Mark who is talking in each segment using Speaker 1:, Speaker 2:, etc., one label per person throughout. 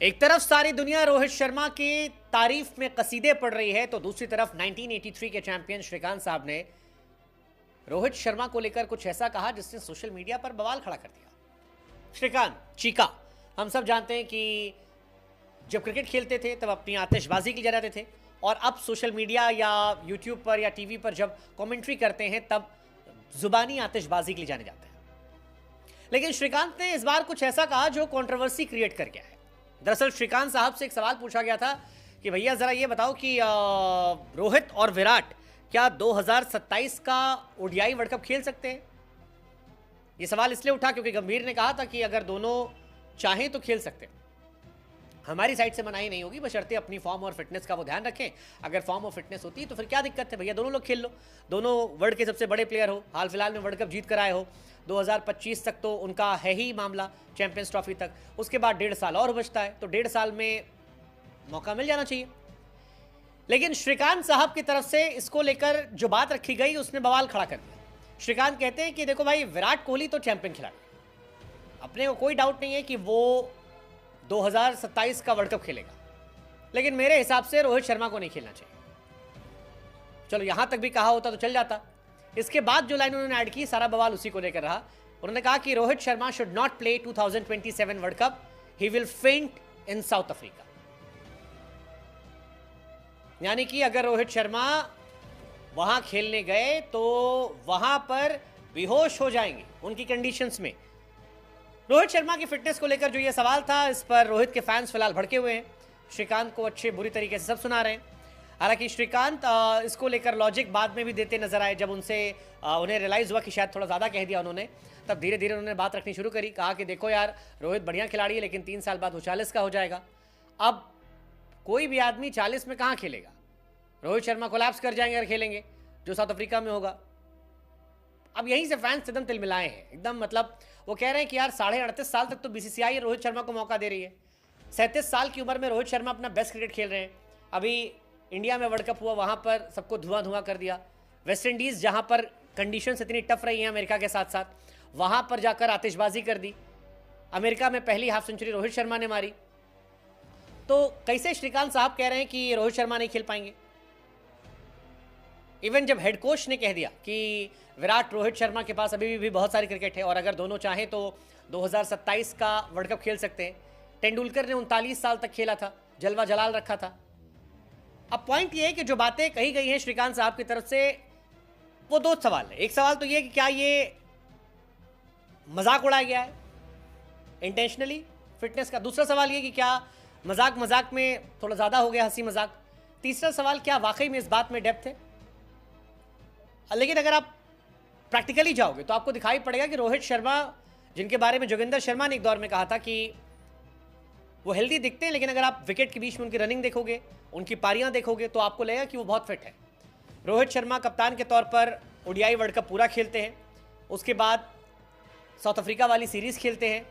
Speaker 1: एक तरफ सारी दुनिया रोहित शर्मा की तारीफ में कसीदे पढ़ रही है, तो दूसरी तरफ 1983 के चैंपियन श्रीकांत साहब ने रोहित शर्मा को लेकर कुछ ऐसा कहा जिसने सोशल मीडिया पर बवाल खड़ा कर दिया। श्रीकांत चीका, हम सब जानते हैं कि जब क्रिकेट खेलते थे तब अपनी आतिशबाजी के लिए जाते थे, और अब सोशल मीडिया या यूट्यूब पर या टीवी पर जब कमेंट्री करते हैं तब जुबानी आतिशबाजी के लिए जाने जाते हैं। लेकिन श्रीकांत ने इस बार कुछ ऐसा कहा जो कंट्रोवर्सी क्रिएट कर गया है। दरअसल श्रीकांत साहब से एक सवाल पूछा गया था कि भैया जरा ये बताओ कि रोहित और विराट क्या 2027 का ओडीआई वर्ल्ड कप खेल सकते हैं। ये सवाल इसलिए उठा क्योंकि गंभीर ने कहा था कि अगर दोनों चाहें तो खेल सकते हैं, हमारी साइड से मनाही नहीं होगी, बशर्ते अपनी फॉर्म और फिटनेस का वो ध्यान रखें। अगर फॉर्म और फिटनेस होती है तो फिर क्या दिक्कत है भैया, दोनों लोग खेल लो, दोनों वर्ल्ड के सबसे बड़े प्लेयर हो, हाल फिलहाल में वर्ल्ड कप जीत कर आए हो, 2025 तक तो उनका है ही मामला, चैंपियंस ट्रॉफी तक, उसके बाद 1.5 साल और बचता है, तो 1.5 साल में मौका मिल जाना चाहिए। लेकिन श्रीकांत साहब की तरफ से इसको लेकर जो बात रखी गई उसने बवाल खड़ा कर दिया। श्रीकांत कहते हैं कि देखो भाई, विराट कोहली तो चैंपियन खिलाड़ी, अपने को कोई डाउट नहीं है कि वो 2027 का वर्ल्ड कप खेलेगा, लेकिन मेरे हिसाब से रोहित शर्मा को नहीं खेलना चाहिए। चलो यहां तक भी कहा होता तो चल जाता। इसके बाद जो लाइन उन्होंने ऐड की, सारा बवाल उसी को लेकर रहा। उन्होंने कहा कि Rohit Sharma should not play 2027 world cup, he will फेंट इन साउथ अफ्रीका। यानी कि अगर रोहित शर्मा वहां खेलने गए तो वहां पर बेहोश हो जाएंगे उनकी कंडीशंस में। रोहित शर्मा की फिटनेस को लेकर जो ये सवाल था, इस पर रोहित के फैंस फिलहाल भड़के हुए हैं, श्रीकांत को अच्छे बुरी तरीके से सब सुना रहे हैं। हालांकि श्रीकांत इसको लेकर लॉजिक बाद में भी देते नजर आए, जब उन्हें रियलाइज हुआ कि शायद थोड़ा ज़्यादा कह दिया उन्होंने, तब धीरे धीरे उन्होंने बात रखनी शुरू करी। कहा कि देखो यार, रोहित बढ़िया खिलाड़ी है, लेकिन 3 साल बाद वो 40 का हो जाएगा। अब कोई भी आदमी 40 में कहाँ खेलेगा, रोहित शर्मा कोलैप्स कर जाएंगे अगर खेलेंगे, जो साउथ अफ्रीका में होगा। अब यहीं से फैंस एकदम तिलमिलाए हैं, एकदम मतलब वो कह रहे हैं कि यार 38.5 साल तक तो बीसीसीआई रोहित शर्मा को मौका दे रही है, 37 साल की उम्र में रोहित शर्मा अपना बेस्ट क्रिकेट खेल रहे हैं। अभी इंडिया में वर्ल्ड कप हुआ, वहाँ पर सबको धुआं धुआं कर दिया। वेस्ट इंडीज़ जहाँ पर कंडीशंस इतनी टफ रही हैं अमेरिका के साथ साथ, वहाँ पर जाकर आतिशबाजी कर दी। अमेरिका में पहली हाफ सेंचुरी रोहित शर्मा ने मारी, तो कैसे श्रीकांत साहब कह रहे हैं कि रोहित शर्मा नहीं खेल पाएंगे। इवन जब हेड कोच ने कह दिया कि विराट रोहित शर्मा के पास अभी भी बहुत सारी क्रिकेट है और अगर दोनों चाहें तो 2027 का वर्ल्ड कप खेल सकते हैं। तेंदुलकर ने 39 साल तक खेला था, जलवा जलाल रखा था। अब पॉइंट ये है कि जो बातें कही गई हैं श्रीकांत साहब की तरफ से, वो 2 सवाल है। एक सवाल तो ये कि क्या ये मजाक उड़ाया गया है इंटेंशनली फिटनेस का, दूसरा सवाल ये कि क्या मजाक में थोड़ा ज़्यादा हो गया, हंसी मजाक। तीसरा सवाल, क्या वाकई में इस बात में डेप्थ है। लेकिन अगर आप प्रैक्टिकली जाओगे तो आपको दिखाई पड़ेगा कि रोहित शर्मा, जिनके बारे में जोगिंदर शर्मा ने एक दौर में कहा था कि वो हेल्दी दिखते हैं, लेकिन अगर आप विकेट के बीच में उनकी रनिंग देखोगे, उनकी पारियां देखोगे, तो आपको लगेगा कि वो बहुत फिट है। रोहित शर्मा कप्तान के तौर पर ओडीआई वर्ल्ड कप पूरा खेलते हैं, उसके बाद साउथ अफ्रीका वाली सीरीज़ खेलते हैं,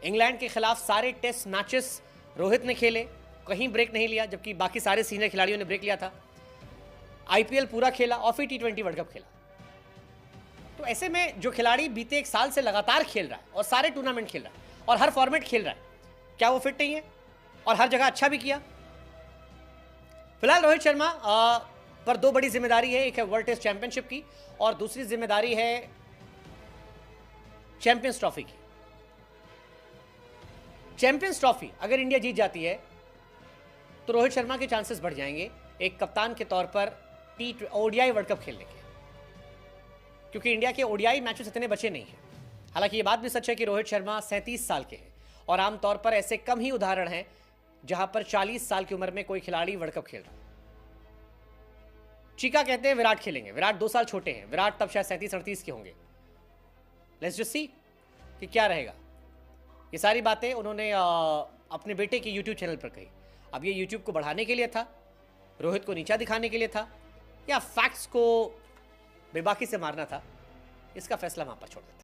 Speaker 1: इंग्लैंड के खिलाफ सारे टेस्ट मैचेस रोहित ने खेले, कहीं ब्रेक नहीं लिया, जबकि बाकी सारे सीनियर खिलाड़ियों ने ब्रेक लिया था। आईपीएल पूरा खेला और फिर T20 वर्ल्ड कप खेला। तो ऐसे में जो खिलाड़ी बीते 1 साल से लगातार खेल रहा है और सारे टूर्नामेंट खेल रहा है और हर फॉर्मेट खेल रहा है, क्या वो फिट नहीं है? और हर जगह अच्छा भी किया। फिलहाल रोहित शर्मा पर 2 बड़ी जिम्मेदारी है, एक है वर्ल्ड टेस्ट चैंपियनशिप की और दूसरी जिम्मेदारी है चैंपियंस ट्रॉफी की। चैंपियंस ट्रॉफी अगर इंडिया जीत जाती है तो रोहित शर्मा के चांसेस बढ़ जाएंगे एक कप्तान के तौर पर ओडीआई वर्ल्ड कप खेलने के, क्योंकि इंडिया के ओडीआई मैचेस इतने बचे नहीं हैं। हालांकि ये बात भी सच है कि रोहित शर्मा 37 साल के हैं और आमतौर पर ऐसे कम ही उदाहरण हैं जहां पर 40 साल की उम्र में कोई खिलाड़ी वर्ल्ड कप खेल रहा है। चीका कहते हैं विराट खेलेंगे, विराट 2 साल छोटे हैं, विराट तब शायद 37-38 के होंगे। लेट्स जस्ट सी कि क्या रहेगा। ये सारी बातें उन्होंने अपने बेटे के यूट्यूब चैनल पर कही। अब ये यूट्यूब को बढ़ाने के लिए था, रोहित को नीचा दिखाने के लिए था, या फैक्ट्स को बेबाकी से मारना था, इसका फैसला वहां पर छोड़ देते हैं।